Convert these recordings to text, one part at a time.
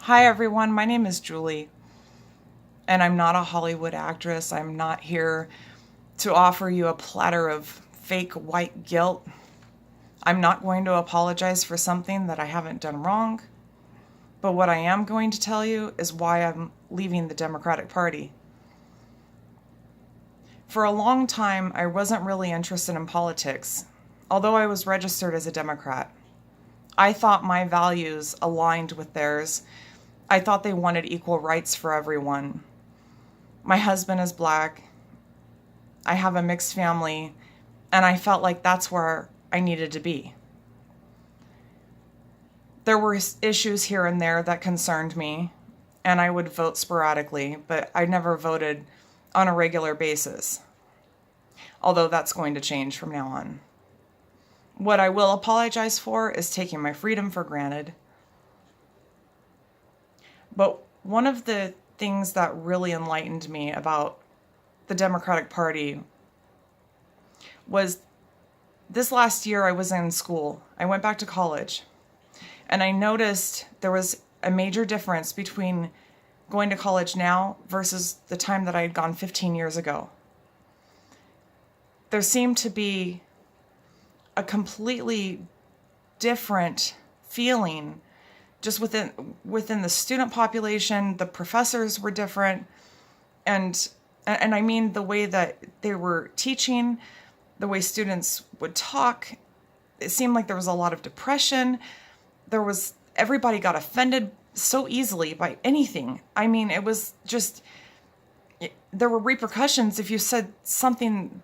Hi everyone, my name is Julie, and I'm not a Hollywood actress. I'm not here to offer you a platter of fake white guilt. I'm not going to apologize for something that I haven't done wrong. But what I am going to tell you is why I'm leaving the Democratic Party. For a long time, I wasn't really interested in politics, although I was registered as a Democrat. I thought my values aligned with theirs. I thought they wanted equal rights for everyone. My husband is Black. I have a mixed family, and I felt like that's where I needed to be. There were issues here and there that concerned me, and I would vote sporadically, but I never voted on a regular basis, although that's going to change from now on. What I will apologize for is taking my freedom for granted. But one of the things that really enlightened me about the Democratic Party was this last year I was in school. I went back to college, and I noticed there was a major difference between going to college now versus the time that I had gone 15 years ago. There seemed to be a completely different feeling just within the student population. The professors were different, and I mean the way that they were teaching, the way students would talk. It seemed like there was a lot of depression. Everybody got offended so easily by anything. I mean, it was just, there were repercussions if you said something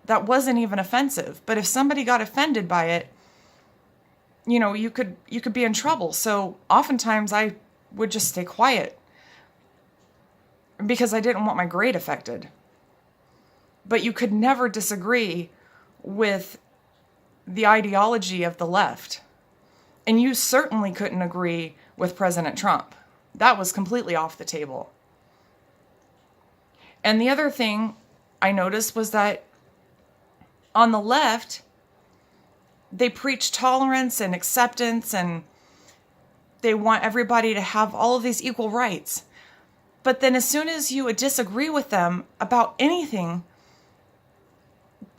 that wasn't even offensive. But if somebody got offended by it, you could be in trouble. So oftentimes I would just stay quiet because I didn't want my grade affected. But you could never disagree with the ideology of the left. And you certainly couldn't agree with President Trump. That was completely off the table. And the other thing I noticed was that on the left, they preach tolerance and acceptance, and they want everybody to have all of these equal rights. But then as soon as you would disagree with them about anything,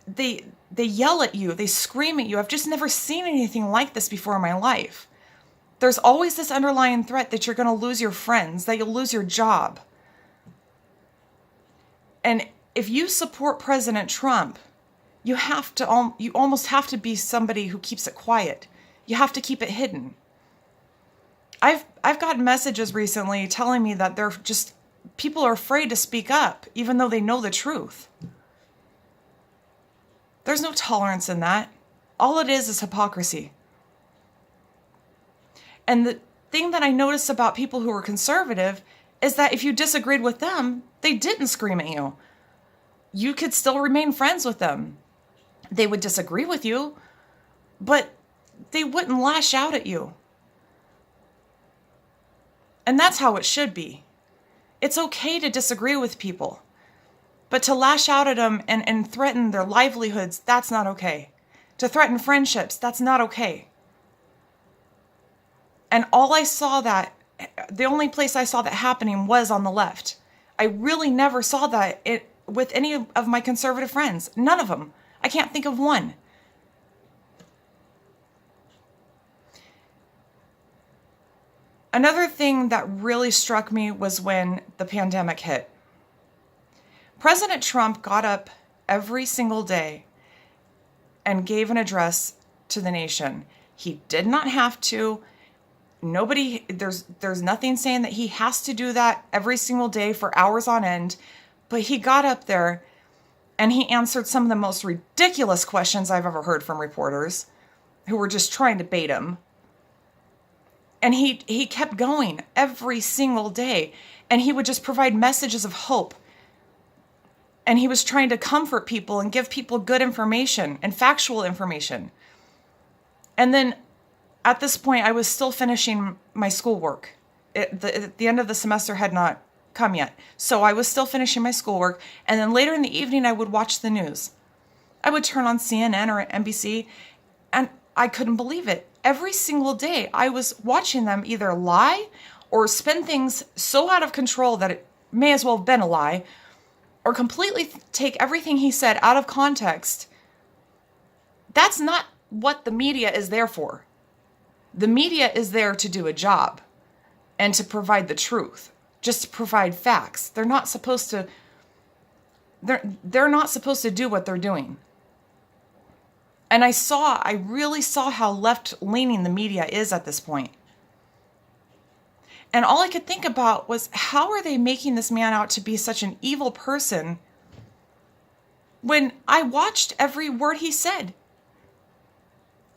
they yell at you, they scream at you. I've just never seen anything like this before in my life. There's always this underlying threat that you're going to lose your friends, that you'll lose your job. And if you support President Trump, you almost have to be somebody who keeps it quiet. You have to keep it hidden. I've gotten messages recently telling me that people are afraid to speak up, even though they know the truth. There's no tolerance in that. All it is hypocrisy. And the thing that I noticed about people who are conservative is that if you disagreed with them, they didn't scream at you. You could still remain friends with them. They would disagree with you, but they wouldn't lash out at you. And that's how it should be. It's okay to disagree with people, but to lash out at them and threaten their livelihoods, that's not okay. To threaten friendships, that's not okay. And the only place I saw that happening was on the left. I really never saw that with any of my conservative friends. None of them. I can't think of one. Another thing that really struck me was when the pandemic hit. President Trump got up every single day and gave an address to the nation. He did not have to. There's nothing saying that he has to do that every single day for hours on end, but he got up there and he answered some of the most ridiculous questions I've ever heard from reporters who were just trying to bait him. And he kept going every single day, and he would just provide messages of hope. And he was trying to comfort people and give people good information and factual information. And then at this point, I was still finishing my schoolwork. The end of the semester had not come yet. So I was still finishing my schoolwork. And then later in the evening, I would watch the news. I would turn on CNN or NBC, and I couldn't believe it. Every single day, I was watching them either lie or spin things so out of control that it may as well have been a lie, or completely take everything he said out of context, that's not what the media is there for. The media is there to do a job and to provide the truth, just to provide facts. They're not supposed to do what they're doing. And I really saw how left-leaning the media is at this point. And all I could think about was, how are they making this man out to be such an evil person when I watched every word he said?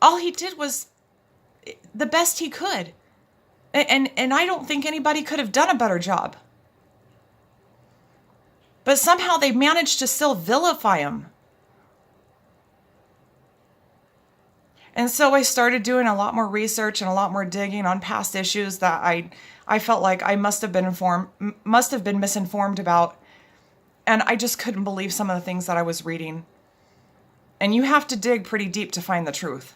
All he did was the best he could. And I don't think anybody could have done a better job. But somehow they managed to still vilify him. And so I started doing a lot more research and a lot more digging on past issues that I felt like I must have been misinformed about. And I just couldn't believe some of the things that I was reading. And you have to dig pretty deep to find the truth.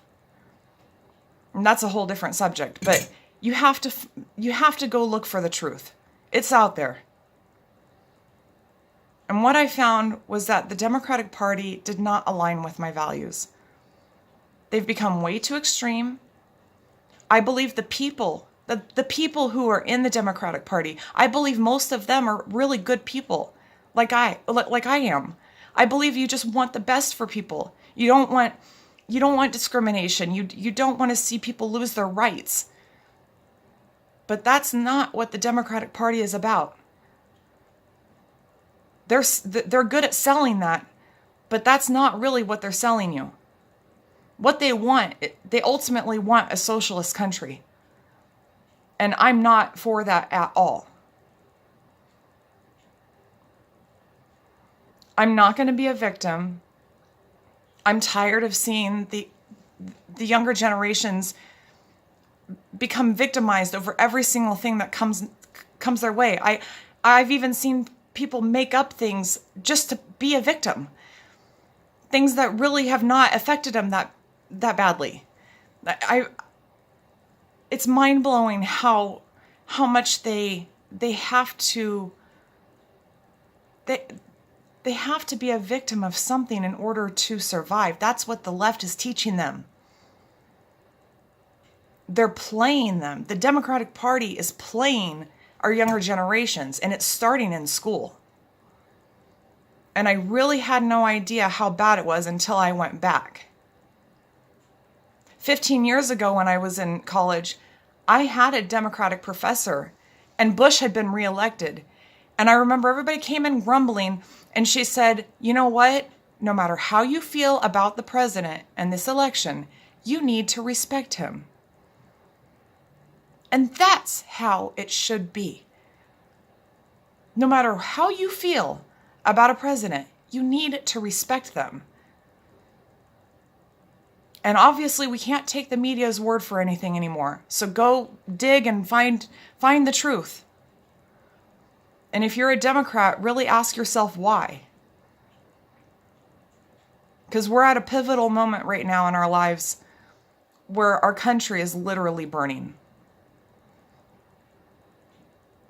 And that's a whole different subject, but you have to go look for the truth. It's out there. And what I found was that the Democratic Party did not align with my values. They've become way too extreme. I believe the people who are in the Democratic Party, I believe most of them are really good people, like I am. I believe you just want the best for people. You don't want discrimination. You don't want to see people lose their rights. But that's not what the Democratic Party is about. They're good at selling that, but that's not really what they're selling you. What they want, they ultimately want a socialist country. And I'm not for that at all. I'm not going to be a victim. I'm tired of seeing the younger generations become victimized over every single thing that comes their way. I've even seen people make up things just to be a victim. Things that really have not affected them that badly. It's mind-blowing how much they have to be a victim of something in order to survive. That's what the left is teaching them. They're playing them. The Democratic Party is playing our younger generations, and it's starting in school. And I really had no idea how bad it was until I went back. 15 years ago when I was in college, I had a Democratic professor, and Bush had been reelected. And I remember everybody came in grumbling, and she said, you know what? No matter how you feel about the president and this election, you need to respect him. And that's how it should be. No matter how you feel about a president, you need to respect them. And obviously we can't take the media's word for anything anymore. So go dig and find the truth. And if you're a Democrat, really ask yourself why. Because we're at a pivotal moment right now in our lives where our country is literally burning.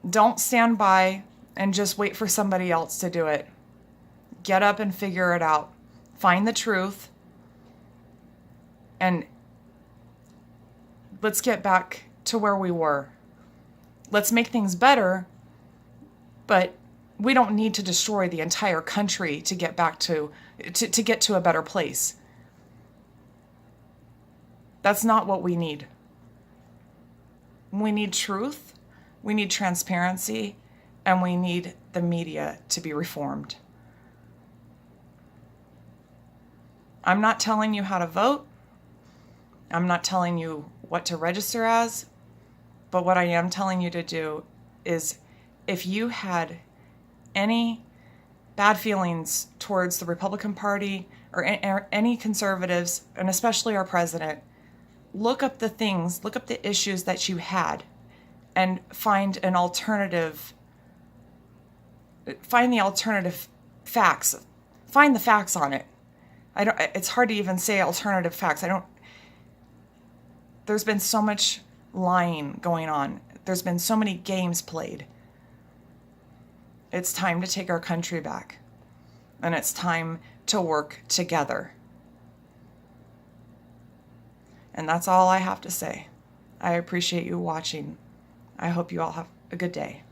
Don't stand by and just wait for somebody else to do it. Get up and figure it out. Find the truth. And let's get back to where we were. Let's make things better, but we don't need to destroy the entire country to get back to get to a better place. That's not what we need. We need truth, we need transparency, and we need the media to be reformed. I'm not telling you how to vote. I'm not telling you what to register as. But what I am telling you to do is, if you had any bad feelings towards the Republican Party or any conservatives, and especially our president, look up the issues that you had and find the alternative facts. Find the facts on it. It's hard to even say alternative facts. There's been so much lying going on. There's been so many games played. It's time to take our country back. And it's time to work together. And that's all I have to say. I appreciate you watching. I hope you all have a good day.